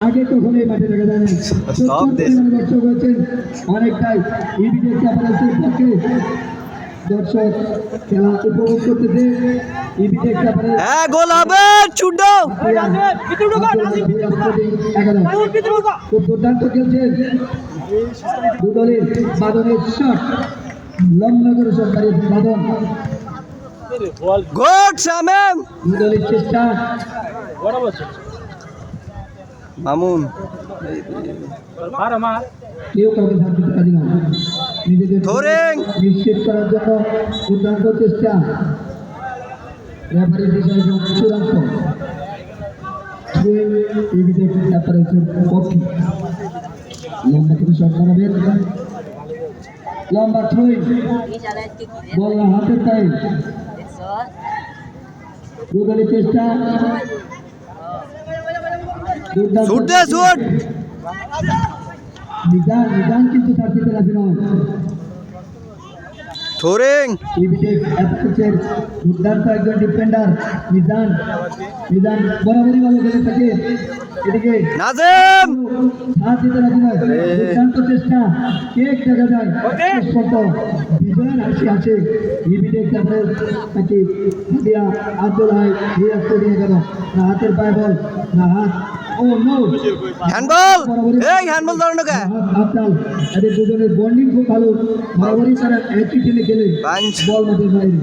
আগে কখনোই মাঠে দেখা যায় না। দর্শক হয়েছেন অনেকটাই ইবিডি ক্যাপারেন্সের পক্ষে দর্শক খেলা উপভোগ করতেছে। ইবিডি ক্যাপারেন্স গোল হবে ছুটো খুব দুর্দান্ত খেলছেন দুদলের বাদনের শট লম্বা করে শট বাড়িয়েছেন বাদন গোল শামিম দুদলের চেষ্টা মামুন কেউ কাউকে ধার দিতে পারি না নিজেদের ধরেন নিশ্চিত করার জন্য দুর্দান্ত চেষ্টা রেফারির বিষয় চূড়ান্ত লম্বা করে শট মারাবেন লম্বা থ্রোয়িং বল হাতের তাই দুদলের চেষ্টা শুট দে শুট নিজান কিন্তু তার দিতে রাজি নয় ধরেন দুর্দান্ত একজন ডিফেন্ডার নিজান বরাবরই ভালো খেলে থাকে এদিকে নাজিম সাথ দিতে রাজি নয় দুর্দান্ত চেষ্টা কেক দেখা যায় বিজয়ের হাসি আছে ইবিডেক নাকি হাদিয়া আব্দুল হাই রিয়াজ নিয়ে গেল না হাতের পায়ে বল না হাত ও নো হ্যান্ডবল এই হ্যান্ডবল ধরো না কে আফতাল এদের দুজনের বন্ডিং খুব ভালো বরাবরই তারা একই টিমে খেলে পাঁচ বল মাঠের বাইরে